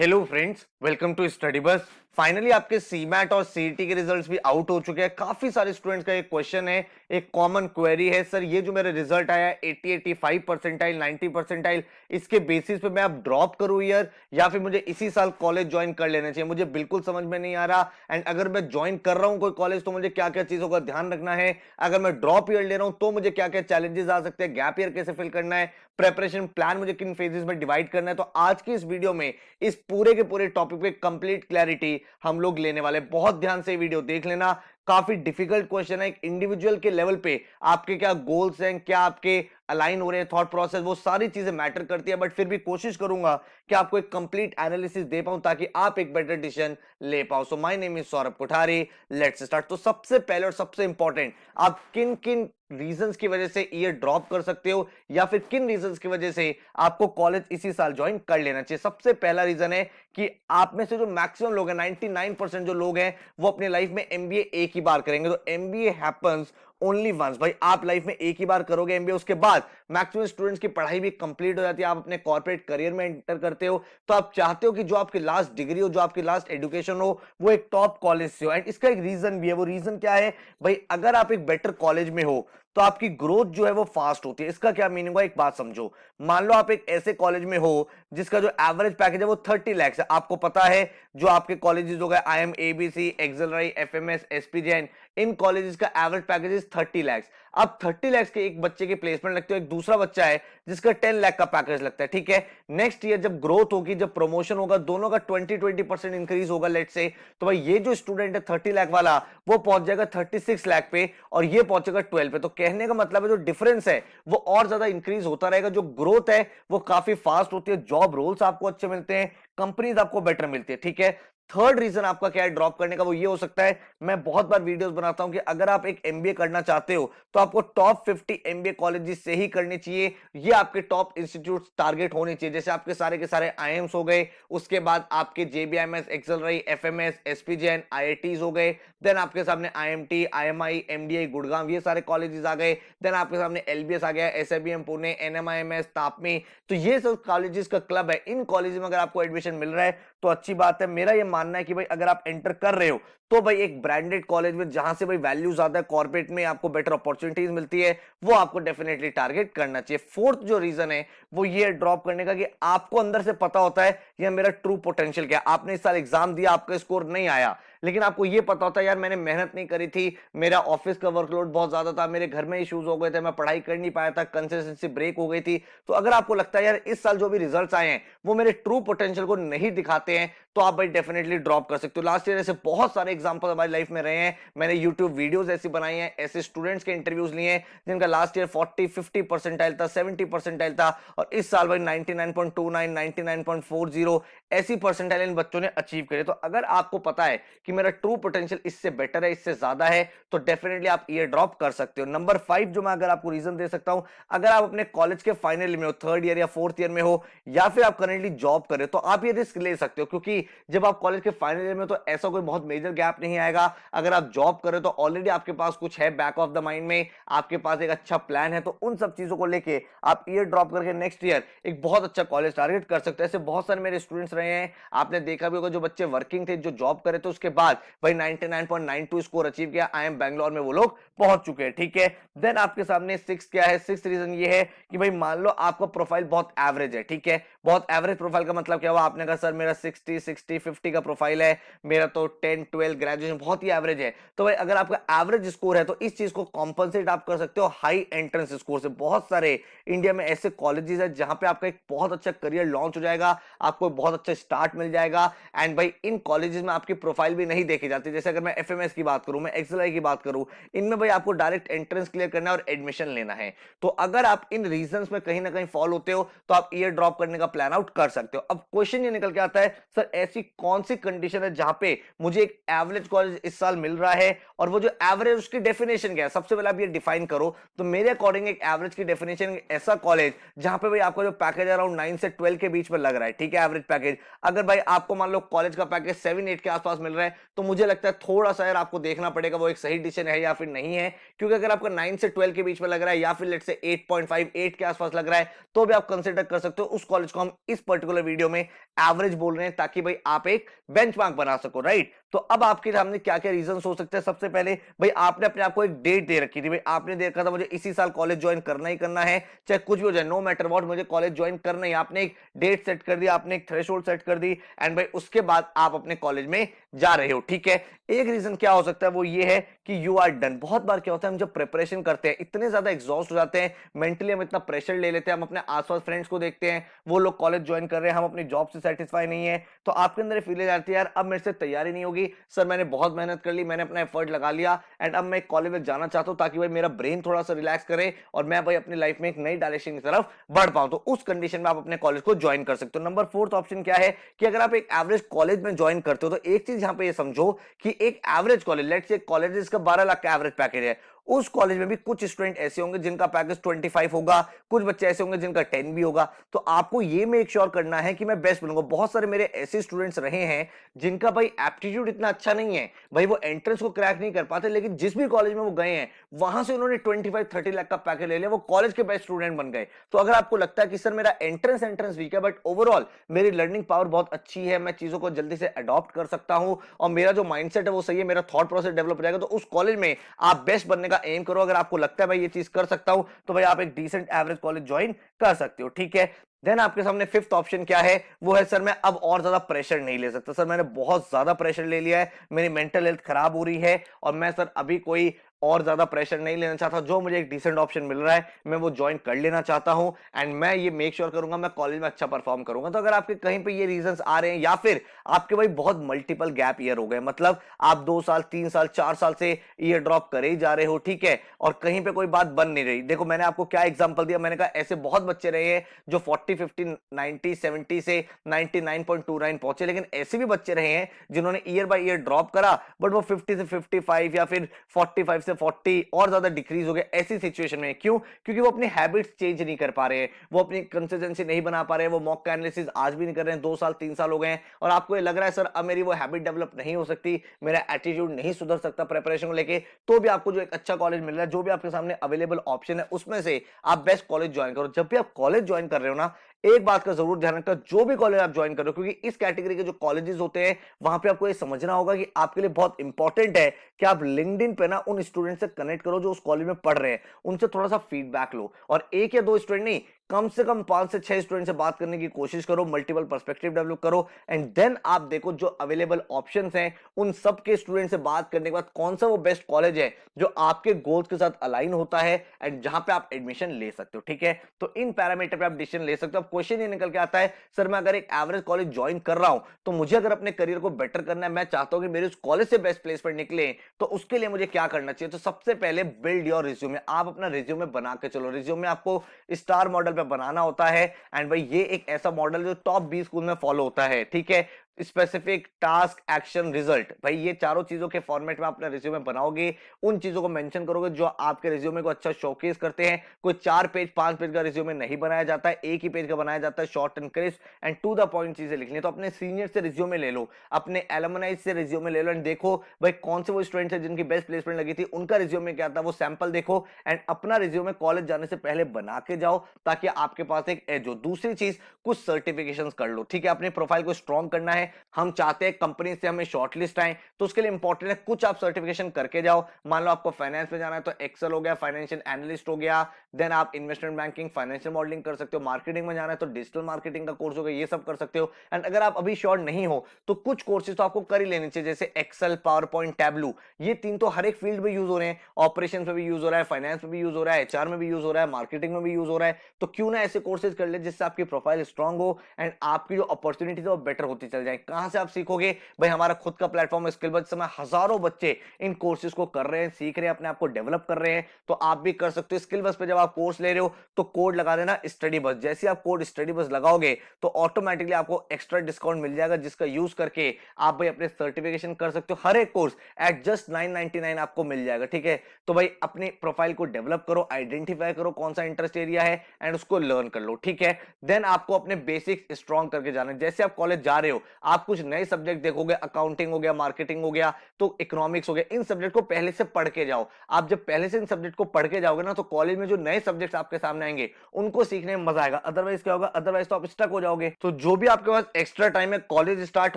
Hello friends, welcome to study bus. Finally आपके CMAT और CET के रिजल्ट्स भी आउट हो चुके हैं। काफी सारे स्टूडेंट्स का एक क्वेश्चन है, एक कॉमन क्वेरी है, सर ये जो मेरा रिजल्ट आया 80 85 परसेंटाइल 90 परसेंटाइल, इसके बेसिस पे मैं अब ड्रॉप करूं ईयर या फिर मुझे इसी साल कॉलेज ज्वाइन कर लेना चाहिए। मुझे बिल्कुल समझ में नहीं आ रहा। एंड अगर मैं ज्वाइन कर रहा हूं कोई कॉलेज तो मुझे क्या क्या चीजों का ध्यान रखना है, अगर मैं ड्रॉप ईयर ले रहा हूं तो मुझे क्या क्या चैलेंजेस आ सकते हैं, गैप ईयर कैसे फिल करना है, प्रेपरेशन प्लान मुझे किन फेजेस में डिवाइड करना है। तो आज की इस वीडियो में इस पूरे के पूरे टॉपिक पे कंप्लीट क्लैरिटी हम लोग लेने वाले। बहुत ध्यान से वीडियो देख लेना। काफी डिफिकल्ट क्वेश्चन है, एक इंडिविजुअल के लेवल पे आपके क्या गोल्स हैं, क्या आपके अलाइन हो रहे हैं थॉट प्रोसेस, वो सारी चीजें मैटर करती है। बट फिर भी कोशिश करूंगा कि आपको एक कंप्लीट एनालिसिस दे पाऊं ताकि आप एक बेटर डिसीजन ले पाओ। So my name is Saurabh Kothari, let's start. तो सबसे पहले और सबसे इंपॉर्टेंट, आप किन किन रीजंस की वजह से ईयर ड्रॉप कर सकते हो या फिर किन रीजंस की वजह से आपको कॉलेज इसी साल ज्वाइन कर लेना चाहिए। सबसे पहला रीजन है कि आप में से जो मैक्सिमम लोग हैं, 99% जो लोग हैं, वो अपने लाइफ में एमबीए एक ही बार करेंगे। तो एमबीए हैपेंस ओनली वंस। भाई आप लाइफ में एक ही बार करोगे एमबीए, उसके बाद मैक्सिमम स्टूडेंट्स की पढ़ाई भी कंप्लीट हो जाती है, आप अपने कॉर्पोरेट करियर में एंटर करते हो। तो आप चाहते हो कि जो आपकी लास्ट डिग्री हो, जो आपकी लास्ट एजुकेशन हो, वो एक टॉप कॉलेज से हो। एंड इसका एक रीजन भी है। वो रीजन क्या है भाई? अगर आप एक बेटर कॉलेज में हो तो आपकी ग्रोथ जो है वो फास्ट होती है। इसका क्या मीनिंग हुआ, एक बात समझो। मान लो आप एक ऐसे कॉलेज में हो जिसका जो एवरेज पैकेज है वो 30 लाख है। आपको पता है जो आपके कॉलेजेस हो गए IIM, ABC, XLRI, FMS, SP Jain, इन कॉलेजेस का एवरेज पैकेज इज 30 लाख। अब 30 लाख के एक बच्चे की प्लेसमेंट लगती है, एक दूसरा बच्चा है जिसका 10 लाख का पैकेज लगता है। ठीक है, नेक्स्ट ईयर जब ग्रोथ होगी, जब प्रमोशन होगा, दोनों का 20% इंक्रीज होगा लेट से, तो भाई ये जो स्टूडेंट है 30 लाख वाला, वो पहुंच जाएगा 36 लाख पे और ये पहुंचेगा 12 पे। तो कहने का मतलब है जो डिफरेंस है वो और ज्यादा इंक्रीज होता रहेगा। जो ग्रोथ है वो काफी फास्ट होती है, जॉब रोल्स आपको अच्छे मिलते हैं, कंपनीज आपको बेटर मिलती है। ठीक है, थर्ड रीजन आपका क्या है ड्रॉप करने का, वो ये हो सकता है, मैं बहुत बार वीडियोस बनाता हूं कि अगर आप एक एमबीए करना चाहते हो तो आपको टॉप 50 एमबीए कॉलेजेस से ही करनी चाहिए। ये आपके टॉप इंस्टीट्यूट टारगेट होने चाहिए। जैसे आपके सारे के सारे आईएम्स हो गए, उसके बाद आपके जेबीआईएमएस, एक्सेलराई, एफएमएस, एसपीजेएन, आईआईटीज हो गए, देन आपके सामने आईएमटी, आईएमआई, एमडीआई गुड़गांव, ये सारे कॉलेजेस आ गए। देन आपके सामने एलबीएस आ गया, एसआईबीएम पुणे, एनएमआईएमएस, तापमी। तो ये सब कॉलेजेस का क्लब है। इन कॉलेज में अगर आपको एडमिशन मिल रहा है तो अच्छी बात है। मेरा ये मानना है कि भाई अगर आप एंटर कर रहे हो तो भाई एक ब्रांडेड कॉलेज में जहां से भाई वैल्यू ज्यादा है, कॉर्पोरेट में आपको बेटर अपॉर्चुनिटीज मिलती है, वो आपको डेफिनेटली टारगेट करना चाहिए। फोर्थ जो रीजन है वो ये ड्रॉप करने का कि आपको अंदर से पता होता है ये मेरा ट्रू पोटेंशियल क्या है। आपने इस साल एग्जाम दिया, आपका स्कोर नहीं आया, लेकिन आपको ये पता होता है यार मैंने मेहनत नहीं करी थी, मेरा ऑफिस का वर्कलोड बहुत ज्यादा था, मेरे घर में इश्यूज हो गए थे, मैं पढ़ाई कर नहीं पाया था, कंसिस्टेंसी ब्रेक हो गई थी। तो अगर आपको लगता है यार इस साल जो भी रिजल्ट्स आए हैं वो मेरे ट्रू पोटेंशियल को नहीं दिखाते हैं, तो आप भाई डेफिनेटली ड्रॉप कर सकते हो। लास्ट ईयर ऐसे बहुत सारे एग्जांपल हमारी लाइफ में रहे हैं। मैंने यूट्यूब वीडियोस ऐसी बनाई हैं, ऐसे स्टूडेंट्स के इंटरव्यूज लिए हैं जिनका लास्ट ईयर 40 50 परसेंटाइल था, 70 परसेंटाइल था, और इस साल भाई 99.29 99.40 ऐसी परसेंटाइल इन बच्चों ने अचीव करे। तो अगर आपको पता है कि मेरा ट्रू पोटेंशियल इससे बेटर है, इससे ज्यादा है, तो डेफिनेटली आप ईयर ड्रॉप कर सकते हो। नंबर 5 जो मैं अगर आपको रीजन दे सकता हूं, अगर आप अपने कॉलेज के फाइनल में हो, थर्ड ईयर या फोर्थ ईयर में हो, या फिर आप करंटली जॉब कर रहे हो, तो आप ये रिस्क ले सकते हो। क्योंकि जब आप कॉलेज के फाइनल ईयर में तो ऐसा कोई बहुत मेजर गैप नहीं आएगा। अगर आप जॉब कर रहे हो तो ऑलरेडी आपके पास कुछ है बैक ऑफ द माइंड में, आपके पास एक अच्छा प्लान है। तो उन सब चीजों को लेके आप ईयर ड्रॉप करके नेक्स्ट ईयर एक बहुत अच्छा कॉलेज टारगेट कर सकते हैं। ऐसे बहुत सारे मेरे स्टूडेंट्स रहे हैं, आपने देखा भी होगा, जो बच्चे वर्किंग थे, जो जॉब करे थे, उसके बाद भाई 99.92 स्कोर अचीव किया, आई एम बैंगलोर में वो लोग पहुंच चुके हैं। ठीक है, देन आपके सामने सिक्स क्या है, सिक्स रीजन ये है कि भाई मान लो आपका प्रोफाइल बहुत एवरेज है। ठीक है, बहुत एवरेज प्रोफाइल का मतलब क्या हुआ, आपने कहा सर मेरा 60 60 50 का प्रोफाइल है, मेरा तो 10 12 ग्रेजुएशन बहुत ही एवरेज है। तो भाई अगर आपका एवरेज स्कोर है तो इस चीज को कॉम्पनसेट आप कर सकते हो हाई एंट्रेंस स्कोर से। बहुत सारे इंडिया में ऐसे कॉलेजेस है जहां पे आपका एक बहुत अच्छा करियर लॉन्च हो जाएगा, आपको बहुत अच्छा स्टार्ट मिल जाएगा। एंड भाई इन कॉलेजेस में आपकी प्रोफाइल भी नहीं देखी जाती। जैसे अगर मैं एफएमएस की बात करूं, मैं एक्सएलआई की बात करूं, इनमें भाई आपको डायरेक्ट एंट्रेंस क्लियर करना है और एडमिशन लेना है। तो अगर आप इन रीजंस में कहीं ना कहीं फॉल होते हो तो आप ईयर ड्रॉप करने का प्लान आउट कर सकते हो। अब क्वेश्चन ये निकल के आता है, सर ऐसी कौन सी कंडीशन है जहां पे मुझे एक एवरेज कॉलेज इस साल मिल रहा है, और वो जो एवरेज उसकी डेफिनेशन क्या है? सबसे पहले आप ये डिफाइन करो। तो मेरे अकॉर्डिंग एक एवरेज की डेफिनेशन ऐसा कॉलेज जहां पे भाई आपका जो पैकेज अराउंड 9 से 12 के बीच में लग रहा है। ठीक है, एवरेज पैकेज। अगर भाई आपको मान लो कॉलेज का पैकेज 7 8 के आसपास मिल रहा है तो मुझे लगता है थोड़ा सा यार आपको देखना पड़ेगा वो एक सही डिसीजन है या फिर नहीं है, क्योंकि अगर आपका 9 से 12 के बीच में लग रहा है या फिर लेट्स से 8.5 8 के आसपास लग रहा है, तो भी आप कंसिडर कर सकते हो। उस कॉलेज को हम इस पर्टिकुलर वीडियो में एवरेज बोल रहे हैं ताकि भाई आप एक बेंचमार्क बना सको, राइट। तो अब आपके सामने क्या क्या रीजन हो सकते हैं। सबसे पहले भाई आपने अपने आप को एक डेट दे रखी थी, भाई आपने देखा था मुझे इसी साल कॉलेज ज्वाइन करना ही करना है, चाहे कुछ भी हो जाए, नो मैटर व्हाट, मुझे कॉलेज ज्वाइन करना है। आपने एक डेट सेट कर दी, आपने एक थ्रेशोल्ड सेट कर दी, एंड भाई उसके बाद आप अपने कॉलेज में जा रहे हो, ठीक है। एक रीजन क्या हो सकता है, वो ये है कि यू आर डन। बहुत बार क्या होता है, हम जब प्रिपरेशन करते हैं इतने ज्यादा एग्जॉस्ट हो जाते हैं, मेंटली हम इतना प्रेशर ले लेते हैं, हम अपने आसपास फ्रेंड्स को देखते हैं वो लोग कॉलेज ज्वाइन कर रहे हैं, हम अपनी जॉब से सेटिस्फाई नहीं है, तो आपके अंदर फील आती है यार अब मेरे से तैयारी नहीं होगी सर, मैंने बहुत मेहनत कर ली, मैंने अपना एफर्ट लगा लिया, एंड अब मैं कॉलेज में जाना चाहता हूं ताकि भाई मेरा ब्रेन थोड़ा सा रिलैक्स करे और मैं भाई अपनी लाइफ में एक नई डायरेक्शन की तरफ बढ़ पाऊं। तो उस कंडीशन में आप अपने कॉलेज को ज्वाइन कर सकते हो। नंबर फोर्थ ऑप्शन क्या है कि अगर आप एक एवरेज कॉलेज में ज्वाइन करते हो, तो एक चीज यहां पे ये समझो कि एक average college, let's say college जिसका 12 लाख का एवरेज पैकेज है, उस कॉलेज में भी कुछ स्टूडेंट ऐसे होंगे जिनका पैकेज 25 होगा, कुछ बच्चे ऐसे होंगे जिनका 10 भी होगा। तो आपको ये मेक श्योर करना है कि मैं बेस्ट बनूंगा। बहुत सारे मेरे ऐसे स्टूडेंट्स रहे हैं जिनका भाई एप्टीट्यूड इतना अच्छा नहीं है, भाई वो एंट्रेंस को क्रैक नहीं कर पाते, लेकिन जिस भी कॉलेज में वो गए हैं वहां से उन्होंने 25-30 लाख का पैकेज ले लिया, वो कॉलेज के बेस्ट स्टूडेंट बन गए। तो अगर आपको लगता है कि सर मेरा एंट्रेंस वीक है बट ओवरऑल मेरी लर्निंग पावर बहुत अच्छी है, मैं चीजों को जल्दी से अडॉप्ट कर सकता हूं और मेरा जो माइंडसेट है वो सही है, मेरा थॉट प्रोसेस डेवलप हो जाएगा, तो उस कॉलेज में आप बेस्ट बनने का एम करो। अगर आपको लगता है भाई ये चीज कर सकता हूं, तो भाई आप एक डिसेंट एवरेज कॉलेज ज्वाइन कर सकते हो, ठीक है। देन आपके सामने फिफ्थ ऑप्शन क्या है, वो है सर मैं अब और ज्यादा प्रेशर नहीं ले सकता, सर मैंने बहुत ज्यादा प्रेशर ले लिया है, मेरी मेंटल हेल्थ खराब हो रही है और मैं सर अभी कोई और ज्यादा प्रेशर नहीं लेना चाहता, जो मुझे एक डिसेंट ऑप्शन मिल रहा है मैं वो ज्वाइन कर लेना चाहता हूं, एंड मैं ये मेक श्योर करूंगा मैं कॉलेज में अच्छा परफॉर्म करूंगा। तो अगर आपके कहीं पे ये रीजंस आ रहे हैं या फिर आपके भाई बहुत मल्टीपल गैप ईयर हो गए, मतलब आप 2 साल 3 साल 4 साल से ईयर ड्रॉप करे ही जा रहे हो, ठीक है, और कहीं पे कोई बात बन नहीं रही। देखो मैंने आपको क्या एग्जांपल दिया, मैंने कहा ऐसे बहुत बच्चे रहे हैं जो 40 50 90 70 से 99.29 पहुंचे, लेकिन ऐसे भी बच्चे रहे हैं जिन्होंने ईयर बाय ईयर ड्रॉप करा बट वो 50 से 55 या फिर 45 से 40 और ज्यादा डिक्रीज हो गए। ऐसी सिचुएशन में क्यों, क्योंकि वो अपनी हैबिट्स चेंज नहीं कर पा रहे हैं, वो अपनी कंसिस्टेंसी नहीं बना पा रहे हैं, वो मॉक का एनालिसिस आज भी नहीं कर रहे हैं, 2 साल 3 साल हो गए हैं और आपको ये लग रहा है सर अब मेरी वो हैबिट डेवलप नहीं हो सकती, मेरा एटीट्यूड नहीं सुधर सकता प्रिपरेशन को लेके, तो भी आपको जो एक अच्छा कॉलेज मिल रहा है, जो भी आपके सामने अवेलेबल ऑप्शन है उसमें से आप बेस्ट कॉलेज ज्वाइन करो। जब भी आप कॉलेज ज्वाइन कर रहे हो ना, एक बात का जरूर ध्यान रखना, जो भी कॉलेज आप ज्वाइन कर रहे हो, क्योंकि इस कैटेगरी के जो कॉलेजेस होते हैं वहां पे आपको ये समझना होगा कि आपके लिए बहुत इंपॉर्टेंट है कि आप लिंक्डइन पे ना उन स्टूडेंट से कनेक्ट करो जो उस कॉलेज में पढ़ रहे हैं, उनसे थोड़ा सा फीडबैक लो, और एक या दो स्टूडेंट नहीं, कम से कम 5 से 6 स्टूडेंट से बात करने की कोशिश करो, मल्टीपल पर्सपेक्टिव डेवलप करो, एंड देन आप देखो जो अवेलेबल ऑप्शंस हैं उन सब के स्टूडेंट से बात करने के बाद कौन सा वो बेस्ट कॉलेज है जो आपके गोल्स के साथ अलाइन होता है एंड जहां पे आप एडमिशन ले सकते हो, ठीक है। तो इन पैरामीटर पे आप डिसीजन ले सकते हो। अब क्वेश्चन ये निकल के आता है सर मैं अगर एक एवरेज कॉलेज ज्वाइन कर रहा हूं तो मुझे अगर अपने करियर को बेटर करना है, मैं चाहता हूं कि मेरे उस कॉलेज से बेस्ट प्लेसमेंट निकले, तो उसके लिए मुझे क्या करना चाहिए। तो सबसे पहले बिल्ड योर रिज्यूमे, आप अपना रिज्यूमे बना के चलो। रिज्यूमे आपको स्टार मॉडल पे बनाना होता है, एंड भाई ये एक ऐसा मॉडल जो टॉप 20 स्कूल में फॉलो होता है, ठीक है। स्पेसिफिक, टास्क, एक्शन, रिजल्ट, भाई ये चारों चीजों के फॉर्मेट में अपना रिज्यूमे बनाओगे, उन चीजों को मेंशन करोगे जो आपके रिज्यूमे को अच्छा शोकेस करते हैं। कोई 4 पेज 5 पेज का रिज्यूमे नहीं बनाया जाता है, एक ही पेज का बनाया जाता है, short and crisp and to the point चीजें लिखनी है। तो अपने सीनियर से रिज्यूमे ले लो, अपने एलुमनाई से रिज्यूमे ले लो, एंड देखो भाई कौन से वो स्टूडेंट्स हैं जिनकी बेस्ट प्लेसमेंट लगी थी, उनका रिज्यूमे क्या था, वो सैंपल देखो, एंड अपना रिज्यूमे कॉलेज जाने से पहले बना के जाओ ताकि आपके पास एक एज हो। दूसरी चीज, कुछ सर्टिफिकेशंस कर लो, ठीक है, अपने प्रोफाइल को स्ट्रॉन्ग करना है। हम चाहते हैं कंपनी से हमें शॉर्टलिस्ट आए, तो उसके लिए इंपॉर्टेंट है कुछ आप सर्टिफिकेशन करके जाओ। मान लो आपको फाइनेंस में जाना है तो एक्सेल हो गया, फाइनेंशियल एनालिस्ट हो गया, देन आप इन्वेस्टमेंट बैंकिंग, फाइनेंशियल मॉडलिंग कर सकते हो। मार्केटिंग में जाना है तो डिजिटल मार्केटिंग का कोर्स हो गया, ये सब कर सकते हो। एंड अगर आप अभी श्योर नहीं हो तो कुछ कोर्सेज तो आपको कर ही लेने चाहिए, जैसे एक्सेल, पावर पॉइंट, टैबलू, ये तीन तो हर एक फील्ड में यूज हो रहे हैं, ऑपरेशन में भी यूज हो रहा है, फाइनेंस में भी यूज हो रहा है, एचआर में भी यूज हो रहा है, मार्केटिंग में भी यूज हो रहा है। तो क्यों ना ऐसे कोर्सेज कर ले जिससे आपकी प्रोफाइल स्ट्रांग हो एंड आपकी जो अपॉर्चुनिटी है वो बेटर होती चल जाए। कहां से आप सीखोगे, भाई हमारा खुद का प्लेटफॉर्म है स्किल बज, समय हजारों बच्चे इन कोर्सेज को कर रहे हैं, सीख रहे हैं, अपने आप को डेवलप कर रहे हैं, तो आप भी कर सकते हो। स्किल बस पे जब आप कोर्स ले रहे हो तो कोड लगा देना स्टडी बस, जैसे आप कोड स्टडी बस लगाओगे तो ऑटोमेटिकली आपको एक्स्ट्रा डिस्काउंट मिल जाएगा, जिसका यूज करके आप भाई अपने सर्टिफिकेशन कर सकते हो। हर एक कोर्स एट जस्ट 999 आपको मिल जाएगा, ठीक है। तो भाई अपने प्रोफाइल को डेवलप करो, आइडेंटिफाई करो कौन सा इंटरेस्ट एरिया है एंड उसको लर्न कर लो, ठीक है। देन आपको अपने बेसिक्स स्ट्रॉन्ग करके जाना है। जैसे आप कॉलेज जा रहे हो आप कुछ नए सब्जेक्ट देखोगे, अकाउंटिंग हो गया, मार्केटिंग हो गया, तो इकोनॉमिक्स हो गया, इन सब्जेक्ट को पहले से पढ़ के जाओ। आप जब पहले से इन सब्जेक्ट को पढ़ के जाओगे ना, तो कॉलेज में जो नए सब्जेक्ट्स आपके सामने आएंगे उनको सीखने में मजा आएगा। अदरवाइज क्या होगा, अदरवाइज तो आप स्टक हो जाओगे। तो जो भी आपके पास एक्स्ट्रा टाइम है कॉलेज स्टार्ट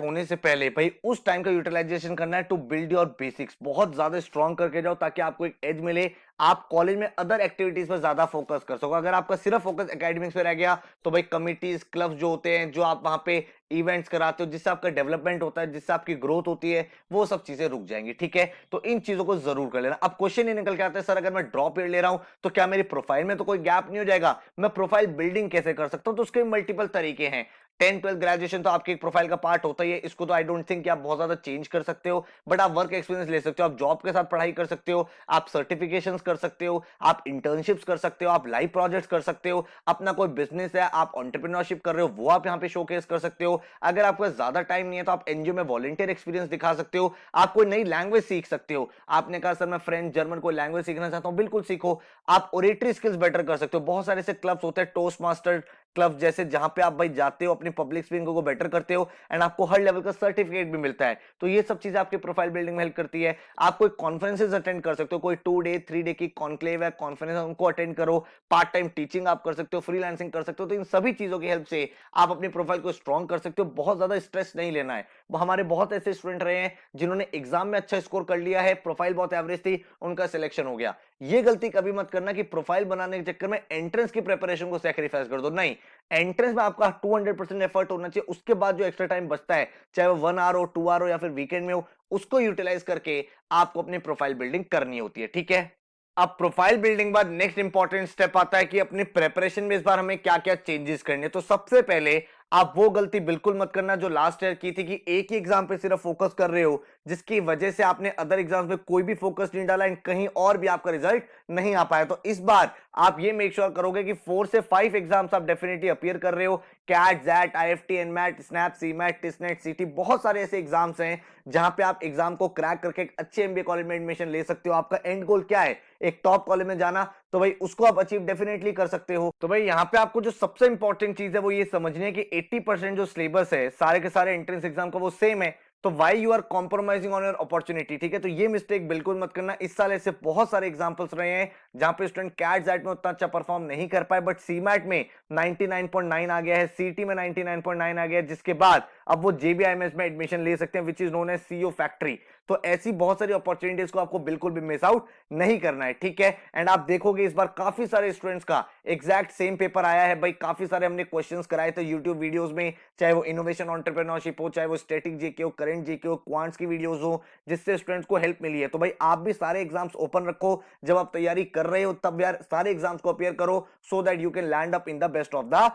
होने से पहले, भाई उस टाइम का यूटिलाइजेशन करना है टू बिल्ड योर बेसिक्स। बहुत ज्यादा स्ट्रॉन्ग करके जाओ ताकि आपको एक एज मिले, आप कॉलेज में अदर एक्टिविटीज पर ज्यादा फोकस कर सको। अगर आपका सिर्फ फोकस एकेडमिक्स पे रह गया तो भाई कमिटीज, क्लब्स जो होते हैं, जो आप वहां पे इवेंट्स कराते हो, जिससे आपका डेवलपमेंट होता है, जिससे आपकी ग्रोथ होती है, वो सब चीजें रुक जाएंगी। ठीक है, तो इन चीजों को जरूर कर लेना। अब क्वेश्चन ये निकल के आता है, सर अगर मैं ड्रॉप ईयर ले रहा हूं तो क्या मेरी प्रोफाइल में तो कोई गैप नहीं हो जाएगा, मैं प्रोफाइल बिल्डिंग कैसे कर सकता हूं? तो उसके मल्टीपल तरीके हैं। 10th 12th ग्रेजुएशन तो आपके एक प्रोफाइल का पार्ट होता ही है, इसको तो आई डोंट थिंक कि आप बहुत ज्यादा चेंज कर सकते हो, बट आप वर्क एक्सपीरियंस ले सकते हो, आप जॉब के साथ पढ़ाई कर सकते हो, आप सर्टिफिकेशंस कर सकते हो, आप इंटर्नशिप्स कर सकते हो, आप लाइव प्रोजेक्ट्स कर सकते हो, अपना कोई बिजनेस है, आप एंटरप्रेन्योरशिप कर रहे हो, वो आप यहाँ पे शोकेस कर सकते हो। अगर आपको ज्यादा टाइम नहीं है तो आप एनजीओ में वॉलंटियर एक्सपीरियंस दिखा सकते हो, आप कोई नई लैंग्वेज सीख सकते हो। आपने कहा सर मैं फ्रेंच, जर्मन कोई लैंग्वेज सीखना चाहता हूं, बिल्कुल सीखो। आप ओरेटरी स्किल्स बेटर कर सकते हो, बहुत सारे ऐसे क्लब्स होते हैं, टोस्ट मास्टर क्लब जैसे, जहां पे आप भाई जाते हो, अपनी पब्लिक स्पीकिंग को बेटर करते हो, एंड आपको हर लेवल का सर्टिफिकेट भी मिलता है। तो ये सब चीजें आपके प्रोफाइल बिल्डिंग में हेल्प करती है। आप कोई कॉन्फ्रेंसेस अटेंड कर सकते हो, कोई 2 डे 3 डे की कॉन्क्लेव है, कॉन्फ्रेंस है, उनको अटेंड करो। पार्ट टाइम टीचिंग आप कर सकते हो, फ्रीलांसिंग कर सकते हो। तो इन सभी चीजों की हेल्प से आप अपनी प्रोफाइल को स्ट्रॉन्ग कर सकते हो। बहुत ज्यादा स्ट्रेस नहीं लेना है। हमारे बहुत ऐसे स्टूडेंट रहे हैं जिन्होंने एग्जाम में अच्छा स्कोर कर लिया है, प्रोफाइल बहुत एवरेज थी, उनका सिलेक्शन हो गया। ये गलती कभी मत करना कि प्रोफाइल बनाने के चक्कर में एंट्रेंस की प्रिपरेशन को सैक्रिफाइस कर दो। नहीं, एंट्रेंस में आपका 200% एफर्ट होना चाहिए। उसके बाद जो एक्स्ट्रा टाइम बचता है, चाहे वो 1 आवर हो, 2 आवर हो, या फिर वीकेंड में हो, उसको यूटिलाइज करके आपको अपनी प्रोफाइल बिल्डिंग करनी होती है। ठीक है, अब प्रोफाइल बिल्डिंग बाद नेक्स्ट इंपॉर्टेंट स्टेप आता है कि अपनी प्रेपरेशन में इस बार हमें क्या क्या चेंजेस करने। तो सबसे पहले आप वो गलती बिल्कुल मत करना जो लास्ट ईयर की थी, कि एक ही एग्जाम पे सिर्फ फोकस कर रहे हो, जिसकी वजह से आपने अदर एग्जाम्स में कोई भी फोकस नहीं डाला एंड कहीं और भी आपका रिजल्ट नहीं आ पाया। तो इस बार आप ये मेक श्योर करोगे कि 4 से 5 एग्जाम्स आप डेफिनेटली अपीयर कर रहे हो। CAT, XAT, IFT, NMAT, SNAP, CMAT, TISSNET, CT, बहुत सारे ऐसे एग्जाम्स हैं जहां पे आप एग्जाम को क्रैक करके एक अच्छे एमबीए कॉलेज में एडमिशन ले सकते हो। आपका एंड गोल क्या है? एक टॉप कॉलेज में जाना। तो भाई उसको आप अचीव डेफिनेटली कर सकते हो। तो भाई यहाँ पे आपको जो सबसे इंपॉर्टेंट चीज है वो ये समझनी है कि 80% जो सिलेबस है सारे के सारे एंट्रेंस एग्जाम का वो सेम है। तो why you are compromising on your opportunity? ठीक है, तो ये मिस्टेक बिल्कुल मत करना। इस साल ऐसे बहुत सारे एग्जांपल्स रहे हैं जहां पे स्टूडेंट कैट जैट में उतना अच्छा परफॉर्म नहीं कर पाए, बट सीमैट में 99.9 आ गया है, सीटी में 99.9 आ गया है, जिसके बाद अब वो जेबीआईएमएस में एडमिशन ले सकते हैं, which is known as CEO factory. तो ऐसी बहुत सारी अपॉर्चुनिटीज को आपको बिल्कुल भी मिस आउट नहीं करना है। ठीक है, एंड आप देखोगे इस बार काफी सारे स्टूडेंट्स का एग्जैक्ट सेम पेपर आया है। भाई काफी सारे हमने क्वेश्चंस कराए थे यूट्यूब वीडियोस में, चाहे वो इनोवेशन एंटरप्रेन्योरशिप हो, चाहे वो स्टैटिक जीके हो, करंट जीके हो, क्वांट्स की वीडियोस हो, जिससे स्टूडेंट्स को हेल्प मिली है। तो भाई आप भी सारे एग्जाम्स ओपन रखो, जब आप तैयारी कर रहे हो तब यार सारे एग्जाम्स को अपियर करो, so that you can land up in the best of the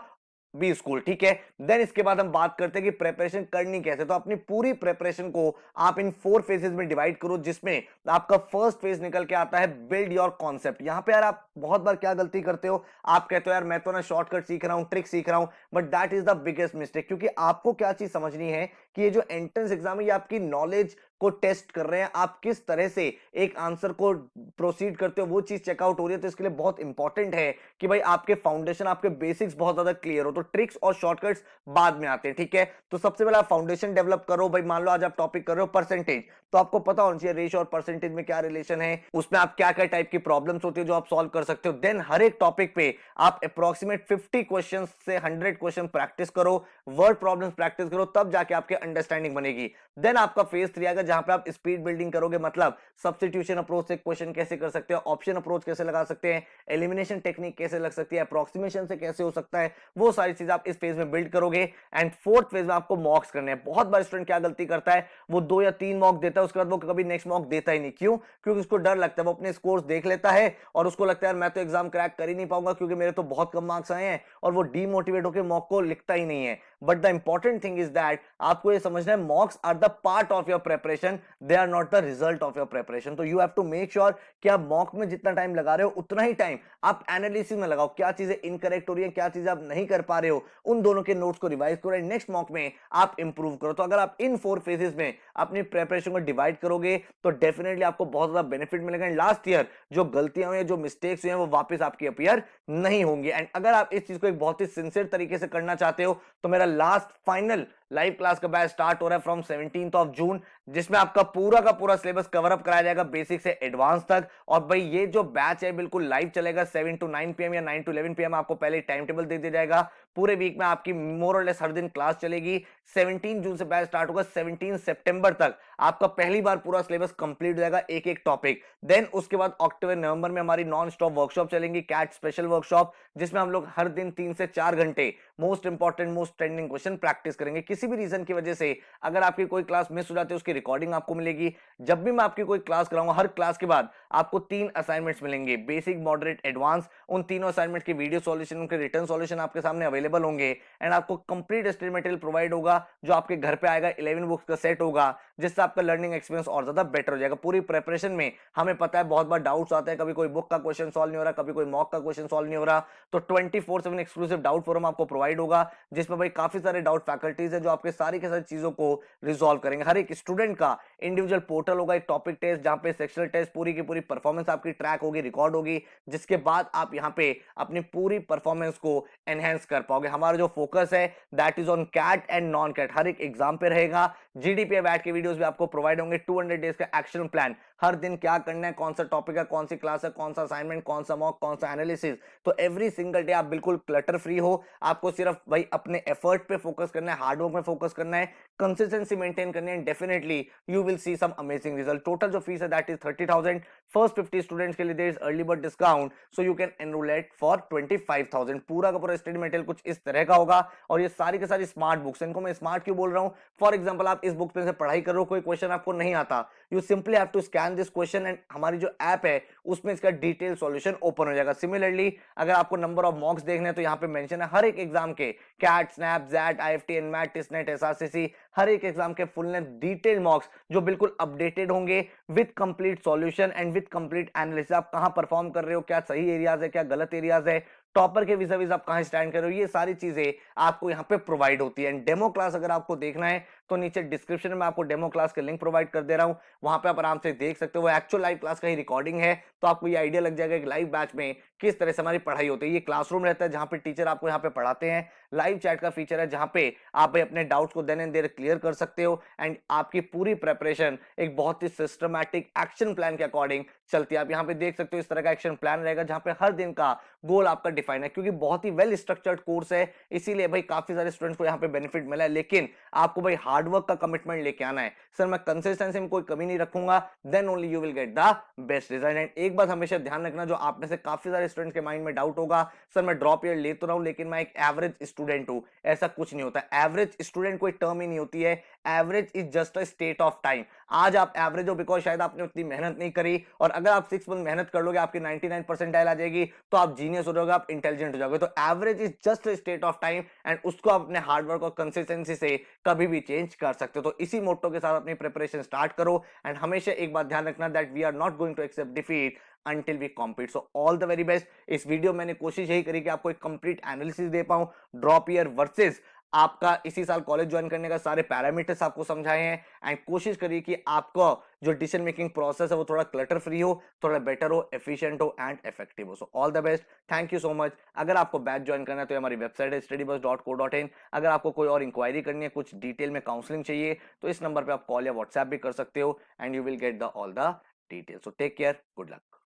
B school. ठीक है, देन इसके बाद हम बात करते हैं कि प्रेपरेशन करनी कैसे। तो अपनी पूरी प्रेपरेशन को आप इन 4 फेजेस में डिवाइड करो, जिसमें आपका फर्स्ट फेज निकल के आता है बिल्ड योर कॉन्सेप्ट। यहां पे यार आप बहुत बार क्या गलती करते हो, आप कहते हो यार मैं तो ना शॉर्टकट सीख रहा हूं, ट्रिक सीख रहा हूं, but that is the biggest mistake. क्योंकि आपको क्या चीज समझनी है कि ये जो एंट्रेंस एग्जाम है ये आपकी नॉलेज को टेस्ट कर रहे हैं, आप किस तरह से एक आंसर को प्रोसीड करते हो वो चीज चेकआउट हो रही है। तो इसके लिए बहुत इंपॉर्टेंट है कि भाई आपके फाउंडेशन, आपके बेसिक्स बहुत ज्यादा क्लियर हो। तो ट्रिक्स और शॉर्टकट्स बाद में आते हैं। ठीक है, तो सबसे पहले आप फाउंडेशन डेवलप करो। भाई मान लो आज आप टॉपिक कर रहे हो परसेंटेज, तो आपको पता होना चाहिए रेशियो और परसेंटेज में क्या रिलेशन है, उसमें आप क्या क्या टाइप की प्रॉब्लम्स होती है जो आप सॉल्व कर सकते हो। देन हर एक टॉपिक पे आप अप्रोक्सीमेट 50 क्वेश्चन से 100 क्वेश्चन प्रैक्टिस करो, वर्ड प्रॉब्लम्स प्रैक्टिस करो, तब जाके आपके अंडरस्टैंडिंग बनेगी। देन आपका फेज 3 आएगा जहां पे आप स्पीड बिल्डिंग करोगे, मतलब सब्स्टिट्यूशन अप्रोच से क्वेश्चन कैसे कर सकते हैं, ऑप्शन अप्रोच कैसे लगा सकते हैं, एलिमिनेशन टेक्निक कैसे लग सकती है, अप्रोक्सीमेशन से कैसे हो सकता है, वो सारी चीज आप इस फेज में बिल्ड करोगे। एंड फोर्थ फेज में आपको मॉक्स करने हैं। बहुत बार स्टूडेंट क्या गलती करता है, वो 2 या 3 मॉक देता है, उसके बाद वो कभी नेक्स्ट मॉक देता ही नहीं। क्यों? क्योंकि उसको डर लगता है, वो अपने स्कोर्स देख लेता है और उसको लगता है यार मैं तो एग्जाम क्रैक कर ही नहीं पाऊंगा क्योंकि मेरे तो बहुत कम मार्क्स आए हैं, और वो डीमोटिवेट होकर मॉक को लिखता ही नहीं है। But the important thing is that आपको ये समझना है mocks are the part of your preparation, they are not the result of your preparation. तो you have to make sure कि आप मॉक में जितना टाइम लगा रहे हो उतना ही टाइम आप एनालिसिस में लगाओ, क्या चीजें इनकरेक्ट हो रही है, क्या चीजें आप नहीं कर पा रहे हो, उन दोनों के नोट्स को रिवाइज करो, नेक्स्ट मॉक में आप इंप्रूव करो। तो अगर आप इन 4 फेजेस में अपनी प्रेपरेशन को डिवाइड करोगे तो डेफिनेटली आपको बहुत ज्यादा बेनिफिट मिलेगा। लास्ट ईयर जो गलतियां हुई हैं, जो मिस्टेक्स हुए हैं, वो वापस आपकी अपीयर नहीं होंगे। एंड अगर आप इस चीज को एक बहुत ही सिंसियर तरीके से करना चाहते हो तो मेरा लास्ट फाइनल लाइव क्लास का बैच स्टार्ट हो रहा है फ्रॉम 17th ऑफ जून, जिसमें आपका पूरा का पूरा सिलेबस कवर अप कराया जाएगा बेसिक से एडवांस तक। और भाई ये जो बैच है बिल्कुल लाइव चलेगा 7 to 9 PM या 9 to 11 PM, आपको पहले टाइम टेबल दे दिया जाएगा। पूरे वीक में आपकी मोर और लेस हर दिन क्लास चलेगी। 17 जून से बैच स्टार्ट होगा, 17 सितंबर तक आपका पहली बार पूरा सिलेबस कंप्लीट हो जाएगा, एक एक टॉपिक। देन उसके बाद अक्टूबर नवंबर में हमारी नॉन स्टॉप वर्कशॉप चलेंगी, कैट स्पेशल वर्कशॉप, जिसमें हम लोग हर दिन 3 से 4 घंटे most important most trending question practice करेंगे। किसी भी रीजन की वजह से अगर आपकी कोई क्लास मिस हो जाती है उसकी रिकॉर्डिंग आपको मिलेगी। जब भी मैं आपकी कोई क्लास कराऊंगा, हर क्लास के बाद आपको 3 असाइनमेंट्स मिलेंगे, बेसिक मॉडरेट एडवांस। उन तीनों असाइनमेंट की वीडियो सॉल्यूशन, उनके रिटर्न सॉल्यूशन आपके सामने अवेलेबल होंगे। एंड आपको कंप्लीट स्टडी मटेरियल प्रोवाइड होगा जो आपके घर पे आएगा, 11 बुक्स का सेट होगा, जिससे आपका लर्निंग एक्सपीरियंस और ज्यादा बेटर हो जाएगा। पूरी प्रिपरेशन में हमें पता है बहुत बार डाउट्स आते हैं, कभी कोई बुक का क्वेश्चन सॉल्व नहीं हो रहा, कभी कोई मॉक का क्वेश्चन सॉल्व नहीं हो रहा, तो 24/7 एक्सक्लूसिव डाउट फोरम आपको प्रोवाइड होगा, जिसमें भाई काफी सारे डाउट फैकल्टीज है जो आपके सारी के सारी चीजों को रिजॉल्व करेंगे। हर एक स्टूडेंट का इंडिविजुअल पोर्टल होगा, एक टॉपिक टेस्ट जहां पे सेक्शनल टेस्ट पूरी की पूरी परफॉर्मेंस आपकी ट्रैक होगी, रिकॉर्ड होगी, जिसके बाद आप यहां पे अपनी पूरी परफॉर्मेंस को एनहेंस कर पाओगे। हमारा जो फोकस है that is on CAT and non CAT, हर एक एग्जाम पे रहेगा। जीडीपीए वैट के वीडियोस भी आपको प्रोवाइड होंगे, 200 डेज का एक्शन प्लान, हर दिन क्या करना है, कौन सा टॉपिक है, कौन सी क्लास है, कौन सा असाइनमेंट, कौन सा मॉक, कौन सा एनालिसिस। तो एवरी सिंगल डे आप बिल्कुल क्लटर फ्री हो, आपको सिर्फ भाई अपने एफर्ट पे फोकस करना है, हार्डवर्क में फोकस करना है, कंसिस्टेंसी मेंटेन करनी है, definitely you will see some amazing result. Total जो फीस है दैट इज 30,000। फर्स्ट 50 स्टूडेंट्स के लिए there is early bird discount, so you can enrol at for 25,000। पूरा का पूरा स्टडी मटेरियल कुछ इस तरह का होगा, और ये सारी के सारी स्मार्ट बुक्स। इनको मैं स्मार्ट क्यों बोल रहा हूं? फॉर एग्जांपल आप इस बुक पे से पढ़ाई कर रहे हो, कोई क्वेश्चन आपको नहीं आता, you simply have to scan this question and हमारी जो ऐप है उसमें इसका डिटेल सॉल्यूशन ओपन हो जाएगा। सिमिलरली अगर आपको नंबर ऑफ मॉक्स देखने हैं तो यहाँ पे मेंशन है हर एक एग्जाम के, CAT, SNAP, XAT, IFT, NMAT, TISSNET, SRCC, हर एक एग्जाम के फुल लेंथ डिटेल मॉक्स जो बिल्कुल अपडेटेड होंगे with complete solution and with complete analysis. आप कहां परफॉर्म कर रहे हो, क्या सही एरियाज है, क्या गलत एरियाज है, टॉपर के विज़ आप कहां स्टैंड कर रहे हो, ये सारी चीजें आपको यहाँ पे प्रोवाइड होती है। डेमो क्लास अगर आपको देखना है तो नीचे डिस्क्रिप्शन में आपको डेमो क्लास के लिंक प्रोवाइड कर दे रहा हूं, वहां पे आप आराम से देख सकते हो। वो एक्चुअल लाइव क्लास का ही रिकॉर्डिंग है, तो आपको ये आइडिया लग जाएगा कि लाइव बैच में किस तरह से हमारी पढ़ाई होती है। ये क्लासरूम रहता है जहां पे टीचर आपको यहाँ पे पढ़ाते हैं, लाइव चैट का फीचर है जहां पे आप अपने डाउट्स को देन एंड देयर क्लियर कर सकते हो, एंड आपकी पूरी प्रेपरेशन एक बहुत ही सिस्टमैटिक एक्शन प्लान के अकॉर्डिंग चलती है। आप यहाँ पे देख सकते हो इस तरह का एक्शन प्लान रहेगा जहां पे हर दिन का गोल आपका डिफाइन है, क्योंकि बहुत ही वेल स्ट्रक्चर्ड कोर्स है, इसीलिए भाई काफी सारे स्टूडेंट्स को यहाँ पे बेनिफिट मिला है। लेकिन आपको भाई हार्डवर्क का कमिटमेंट लेके आना है। सर मैं कंसिस्टेंसी में कोई कमी नहीं रखूंगा, then only you will get the best result. And एक बात हमेशा ध्यान रखना, जो आप में से काफी सारे स्टूडेंट्स के माइंड में डाउट होगा, सर मैं ड्रॉप ईयर ले तो रहा हूं लेकिन मैं एक एवरेज स्टूडेंट हूं। ऐसा कुछ नहीं होता, एवरेज स्टूडेंट कोई टर्म ही नहीं होती है, average is just a state of time. आज आप एवरेज हो बिकॉज शायद आपने उतनी मेहनत नहीं करी, और अगर आप 6 मंथ मेहनत कर लोगे आपकी 99 परसेंटाइल आ जाएगी, तो आप जीनियस हो जाओगे, आप इंटेलिजेंट हो जाओगे। तो average is just a state of time, and उसको आप अपने हार्डवर्क और कंसिस्टेंसी से कभी भी चेंज कर सकते हो। तो इसी मोटो के साथ अपनी प्रिपरेशन स्टार्ट करो, एंड हमेशा एक बात ध्यान रखना that we are not going to accept defeat until we compete. So all the very best। इस वीडियो मैंने कोशिश यही करी कि आपको एक कंप्लीट एनालिसिस दे पाऊं, ड्रॉप ईयर वर्सेस आपका इसी साल कॉलेज ज्वाइन करने का सारे पैरामीटर्स आपको समझाए हैं, एंड कोशिश करिए कि आपका जो डिसीजन मेकिंग प्रोसेस है वो थोड़ा क्लटर फ्री हो, थोड़ा बेटर हो, एफिशिएंट हो एंड इफेक्टिव हो। So all the best, thank you so much. अगर आपको बैच ज्वाइन करना है तो हमारी वेबसाइट है studybus.co.in। अगर आपको कोई और इंक्वायरी करनी है, कुछ डिटेल में काउंसलिंग चाहिए, तो इस नंबर पे आप कॉल या व्हाट्सएप भी कर सकते हो, and you will get the all the details. So take care, good luck.